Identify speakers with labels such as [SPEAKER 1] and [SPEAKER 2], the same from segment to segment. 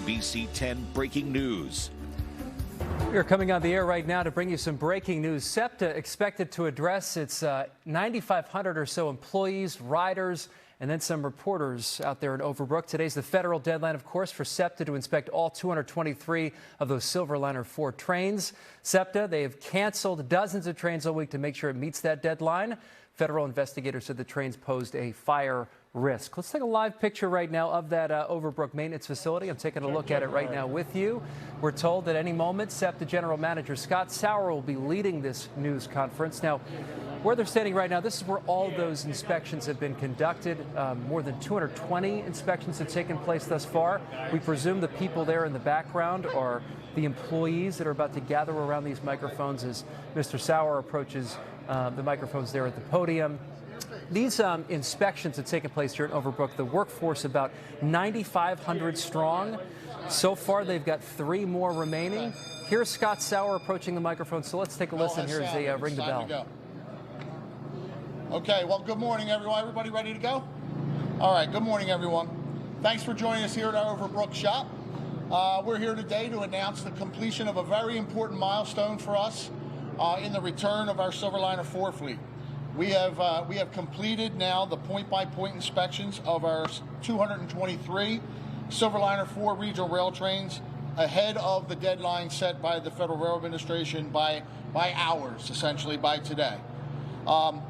[SPEAKER 1] ABC 10 breaking news.
[SPEAKER 2] We are coming on the air right now to bring you some breaking news. SEPTA expected to address its 9,500 or so employees, riders, and then some reporters out there in Overbrook. Today's the federal deadline, of course, for SEPTA to inspect all 223 of those Silverliner IV trains. SEPTA, they have canceled dozens of trains all week to make sure it meets that deadline. Federal investigators said the trains posed a fire risk. Let's take a live picture right now of that Overbrook maintenance facility. I'm taking a look at it right now with you. We're told that any moment, SEPTA General Manager Scott Sauer will be leading this news conference. Now, where they're standing right now, this is where all those inspections have been conducted. More than 220 inspections have taken place thus far. We presume the people there in the background are the employees that are about to gather around these microphones as Mr. Sauer approaches the microphones there at the podium. These inspections have taken place here at Overbrook. The workforce about 9,500 strong. So far, they've got 3 more remaining. Here's Scott Sauer approaching the microphone. So let's take a listen here as they ring the bell.
[SPEAKER 3] Okay, well, good morning, everyone. Everybody ready to go? All right, good morning, everyone. Thanks for joining us here at our Overbrook shop. We're here today to announce the completion of a very important milestone for us in the return of our Silverliner IV fleet. We have completed now the point-by-point inspections of our 223 Silverliner IV regional rail trains ahead of the deadline set by the Federal Railroad Administration by hours, essentially, by today.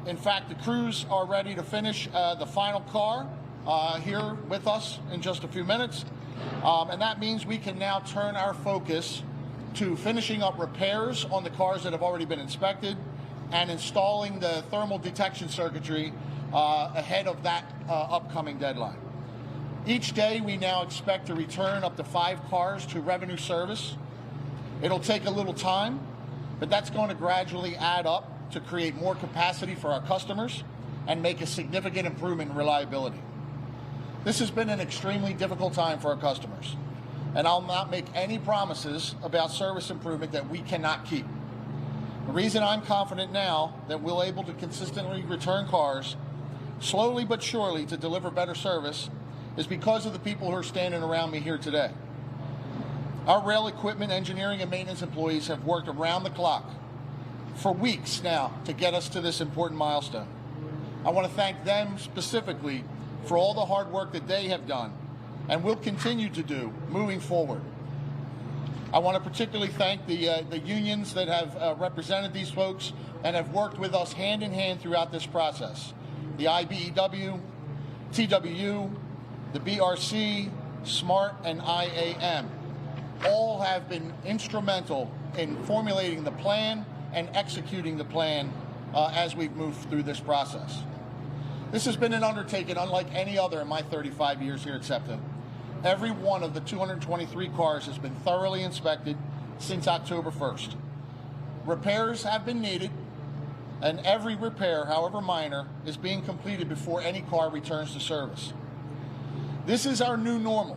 [SPEAKER 3] In fact, the crews are ready to finish the final car here with us in just a few minutes. And that means we can now turn our focus to finishing up repairs on the cars that have already been inspected and installing the thermal detection circuitry ahead of that upcoming deadline. Each day we now expect to return up to 5 cars to revenue service. It'll take a little time, but that's going to gradually add up to create more capacity for our customers and make a significant improvement in reliability. This has been an extremely difficult time for our customers, and I'll not make any promises about service improvement that we cannot keep. The reason I'm confident now that we'll able to consistently return cars, slowly but surely, to deliver better service is because of the people who are standing around me here today. Our rail equipment, engineering, and maintenance employees have worked around the clock for weeks now to get us to this important milestone. I want to thank them specifically for all the hard work that they have done and will continue to do moving forward. I want to particularly thank the unions that have represented these folks and have worked with us hand in hand throughout this process. The IBEW, TWU, the BRC, SMART, and IAM all have been instrumental in formulating the plan and executing the plan as we've moved through this process. This has been an undertaking unlike any other in my 35 years here at SEPTA. Every one of the 223 cars has been thoroughly inspected since October 1st. Repairs have been needed, and every repair, however minor, is being completed before any car returns to service. This is our new normal.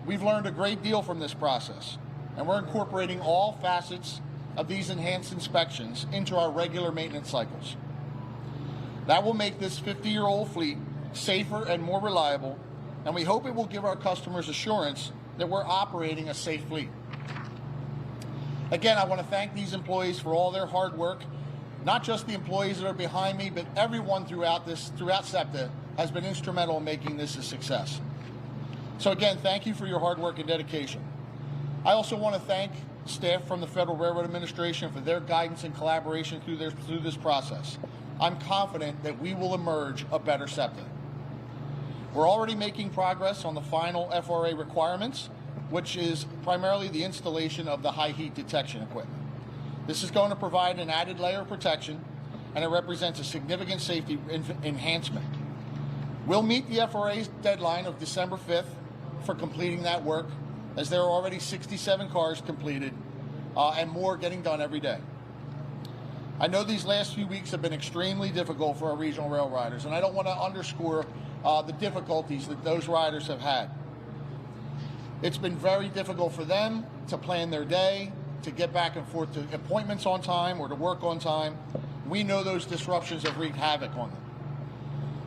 [SPEAKER 3] We've learned a great deal from this process, and we're incorporating all facets of these enhanced inspections into our regular maintenance cycles. That will make this 50-year-old fleet safer and more reliable, and we hope it will give our customers assurance that we're operating a safe fleet. Again, I want to thank these employees for all their hard work, not just the employees that are behind me, but everyone throughout SEPTA has been instrumental in making this a success. So again, thank you for your hard work and dedication. I also want to thank staff from the Federal Railroad Administration for their guidance and collaboration through this process. I'm confident that we will emerge a better SEPTA. We're already making progress on the final FRA requirements, which is primarily the installation of the high heat detection equipment. This is going to provide an added layer of protection, and it represents a significant safety enhancement. We'll meet the FRA's deadline of December 5th for completing that work, as there are already 67 cars completed and more getting done every day. I know these last few weeks have been extremely difficult for our regional rail riders, and I don't want to underscore the difficulties that those riders have had. It's been very difficult for them to plan their day, to get back and forth to appointments on time or to work on time. We know those disruptions have wreaked havoc on them.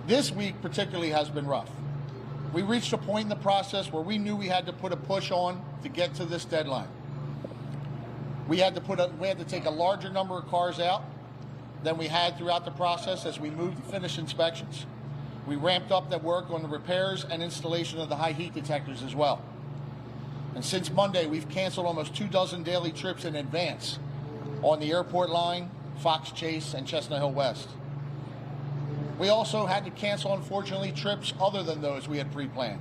[SPEAKER 3] This week particularly has been rough. We reached a point in the process where we knew we had to put a push on to get to this deadline. We had to take a larger number of cars out than we had throughout the process as we moved to finish inspections. We ramped up that work on the repairs and installation of the high heat detectors as well. And since Monday, we've canceled almost 24 daily trips in advance on the airport line, Fox Chase, and Chestnut Hill West. We also had to cancel, unfortunately, trips other than those we had pre-planned.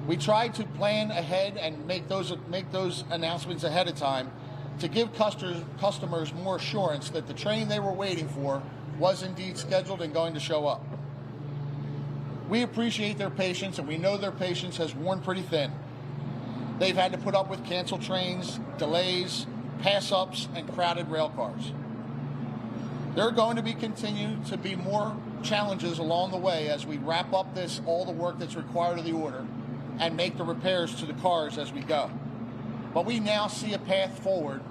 [SPEAKER 3] We tried to plan ahead and make those announcements ahead of time to give customers more assurance that the train they were waiting for was indeed scheduled and going to show up. We appreciate their patience, and we know their patience has worn pretty thin. They've had to put up with canceled trains, delays, pass-ups, and crowded rail cars. There are going to continue to be more challenges along the way as we wrap up all the work that's required of the order and make the repairs to the cars as we go. But we now see a path forward,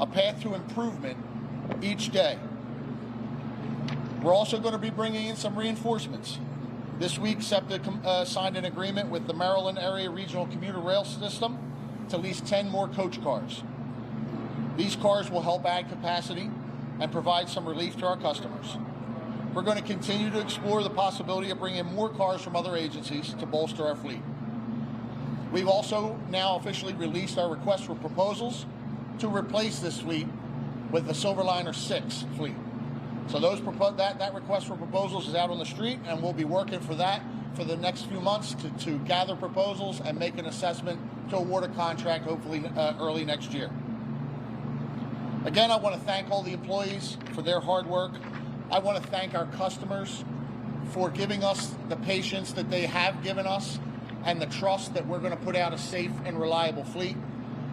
[SPEAKER 3] a path to improvement each day. We're also going to be bringing in some reinforcements. This week, SEPTA signed an agreement with the Maryland Area Regional Commuter Rail System to lease 10 more coach cars. These cars will help add capacity and provide some relief to our customers. We're going to continue to explore the possibility of bringing in more cars from other agencies to bolster our fleet. We've also now officially released our request for proposals to replace this fleet with the Silverliner IV fleet. So that request for proposals is out on the street, and we'll be working for that for the next few months to gather proposals and make an assessment to award a contract hopefully early next year. Again, I want to thank all the employees for their hard work. I want to thank our customers for giving us the patience that they have given us and the trust that we're going to put out a safe and reliable fleet.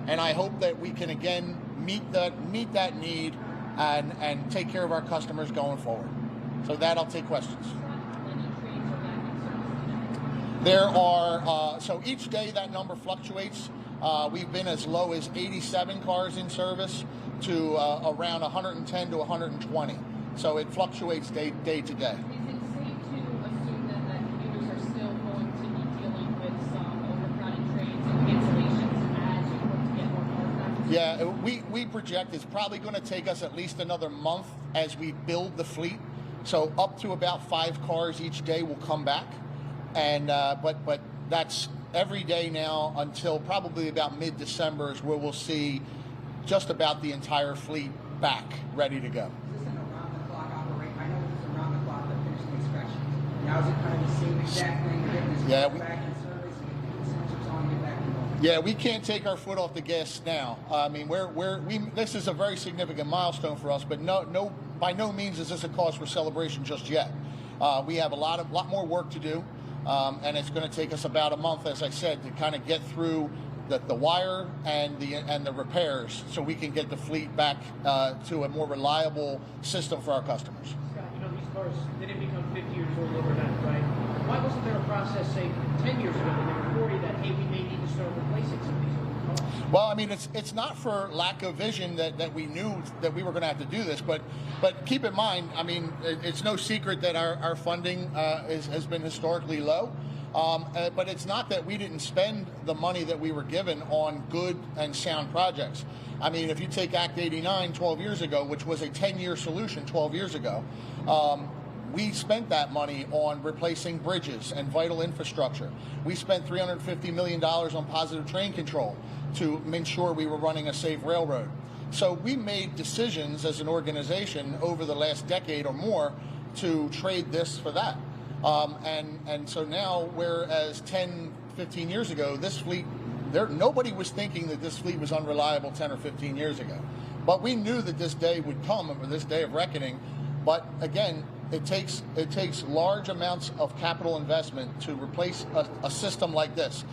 [SPEAKER 3] And I hope that we can again meet that need and take care of our customers going forward. So with that, I'll take questions. There are, so each day that number fluctuates. We've been as low as 87 cars in service to around 110 to 120. So it fluctuates day to day.
[SPEAKER 4] Is it safe to assume that commuters are still going to be dealing with some overcrowded trains and cancellations as you work to get more cars back?
[SPEAKER 3] Yeah, we project it's probably going to take us at least another month as we build the fleet. So up to about 5 cars each day will come back, and but that's every day now until probably about mid-December is where we'll see just about the entire fleet back ready to go.
[SPEAKER 5] Is this an around-the-clock operation? I know this is around-the-clock that finished the inspection. Now is it kind of the same exact thing? You're getting this back in service, and sensors on, get back in going?
[SPEAKER 3] Yeah, we can't take our foot off the gas now. I mean, this is a very significant milestone for us, but by no means is this a cause for celebration just yet. We have a lot more work to do, and it's going to take us about a month, as I said, to kind of get through the wire and the repairs, so we can get the fleet back to a more reliable system for our customers.
[SPEAKER 6] Scott, these cars, they didn't become 50 years old overnight, right? Why wasn't there a process, say, 10 years ago when they were 40 that, hey, we may need to start replacing some of these older cars?
[SPEAKER 3] Well, I mean, it's not for lack of vision that we knew that we were going to have to do this, but keep in mind, I mean, it's no secret that our funding has been historically low. But it's not that we didn't spend the money that we were given on good and sound projects. I mean, if you take Act 89 12 years ago, which was a 10-year solution 12 years ago, we spent that money on replacing bridges and vital infrastructure. We spent $350 million on positive train control to ensure we were running a safe railroad. So we made decisions as an organization over the last decade or more to trade this for that. And so now, whereas 10, 15 years ago, this fleet, nobody was thinking that this fleet was unreliable 10 or 15 years ago. But we knew that this day would come, or this day of reckoning. But again, it takes large amounts of capital investment to replace a system like this.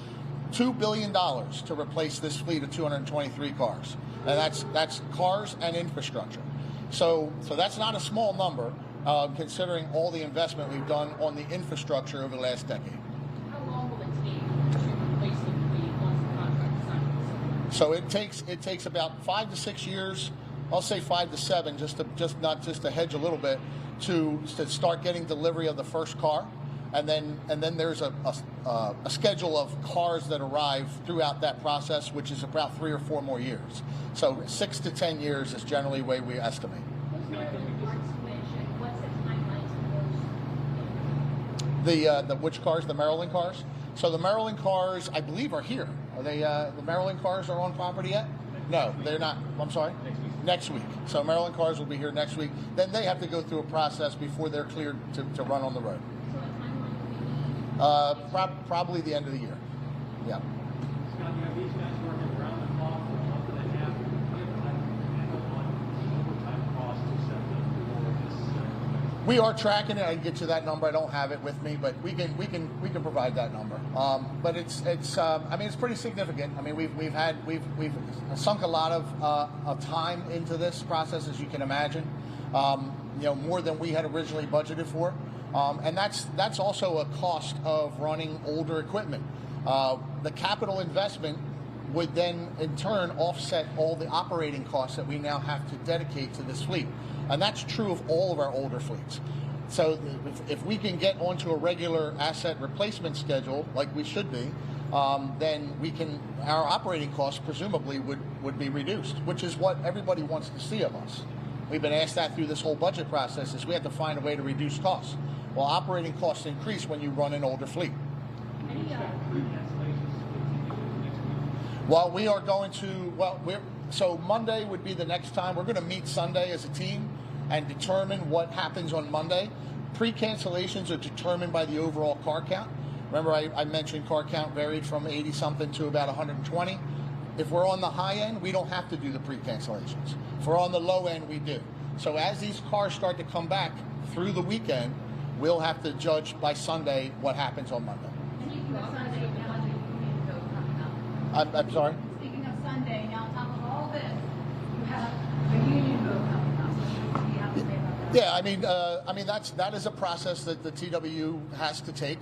[SPEAKER 3] $2 billion to replace this fleet of 223 cars. And that's cars and infrastructure. So that's not a small number. Considering all the investment we've done on the infrastructure over the last decade.
[SPEAKER 4] How long will it take to replace the fleet once the contract is signed?
[SPEAKER 3] So it takes about 5 to 6 years. I'll say 5 to 7, just to hedge a little bit, to start getting delivery of the first car. and then there's a schedule of cars that arrive throughout that process, which is about 3 or 4 more years. So 6 to 10 years is generally the way we estimate. The which cars? The Maryland cars? So the Maryland cars, I believe, are here. Are they? The Maryland cars are on property yet? No, they're not. I'm sorry? Next week. So Maryland cars will be here next week. Then they have to go through a process before they're cleared to run on the road.
[SPEAKER 4] So a timeline
[SPEAKER 3] Probably the end of the year. Yeah.
[SPEAKER 7] Scott, you have these guys working around the clock for a month and a half. Do you have a handle on overtime costs to SEPTA for this?
[SPEAKER 3] We are tracking it. I can get you that number. I don't have it with me, but we can provide that number. But it's I mean, it's pretty significant. I mean, we've sunk a lot of time into this process, as you can imagine. More than we had originally budgeted for. And that's also a cost of running older equipment. The capital investment would then in turn offset all the operating costs that we now have to dedicate to this fleet. And that's true of all of our older fleets. So if we can get onto a regular asset replacement schedule, like we should be, then our operating costs presumably would be reduced, which is what everybody wants to see of us. We've been asked that through this whole budget process, is we have to find a way to reduce costs. Well, operating costs increase when you run an older fleet. Well, we are going to, so Monday would be the next time. We're going to meet Sunday as a team and determine what happens on Monday. Pre-cancellations are determined by the overall car count. Remember, I mentioned car count varied from 80-something to about 120. If we're on the high end, we don't have to do the pre-cancellations. If we're on the low end, we do. So as these cars start to come back through the weekend, we'll have to judge by Sunday what happens on Monday.
[SPEAKER 4] Speaking of Sunday, now union vote coming up.
[SPEAKER 3] I'm sorry?
[SPEAKER 4] Speaking of Sunday, now on top of all this, you have a union vote coming up. What do you have to say about that?
[SPEAKER 3] Yeah, I mean that is a process that the TWU has to take.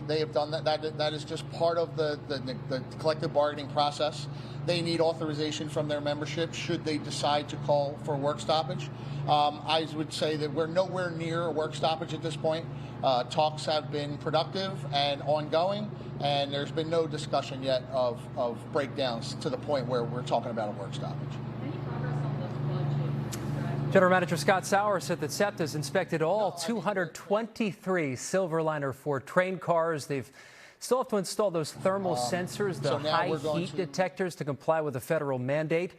[SPEAKER 3] They have done that. That is just part of the collective bargaining process. They need authorization from their membership should they decide to call for a work stoppage. I would say that we're nowhere near a work stoppage at this point. Talks have been productive and ongoing, and there's been no discussion yet of breakdowns to the point where we're talking about a work stoppage.
[SPEAKER 4] Any progress on the budget?
[SPEAKER 2] General Manager Scott Sauer said that SEPTA has inspected all 223 Silverliner IV train cars. They've still have to install those thermal sensors, the high heat detectors, to comply with the federal mandate.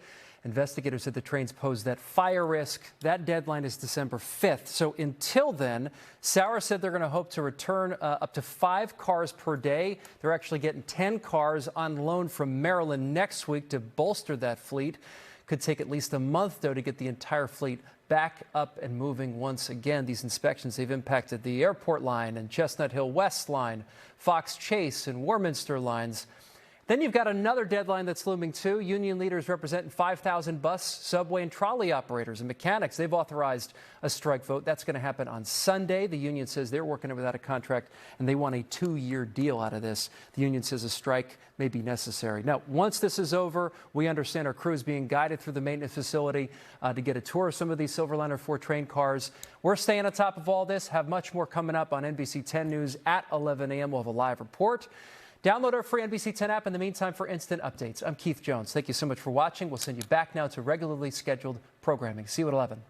[SPEAKER 2] Investigators said the trains pose that fire risk. That deadline is December 5th. So until then, Sauer said they're going to hope to return up to 5 cars per day. They're actually getting 10 cars on loan from Maryland next week to bolster that fleet. Could take at least a month, though, to get the entire fleet back up and moving once again. These inspections, they've impacted the Airport line and Chestnut Hill West line, Fox Chase and Warminster lines. Then you've got another deadline that's looming, too. Union leaders representing 5,000 bus, subway, and trolley operators and mechanics. They've authorized a strike vote. That's going to happen on Sunday. The union says they're working without a contract, and they want a 2-year deal out of this. The union says a strike may be necessary. Now, once this is over, we understand our crew is being guided through the maintenance facility to get a tour of some of these Silverliner IV train cars. We're staying on top of all this. Have much more coming up on NBC 10 News at 11 a.m. We'll have a live report. Download our free NBC 10 app in the meantime for instant updates. I'm Keith Jones. Thank you so much for watching. We'll send you back now to regularly scheduled programming. See you at 11.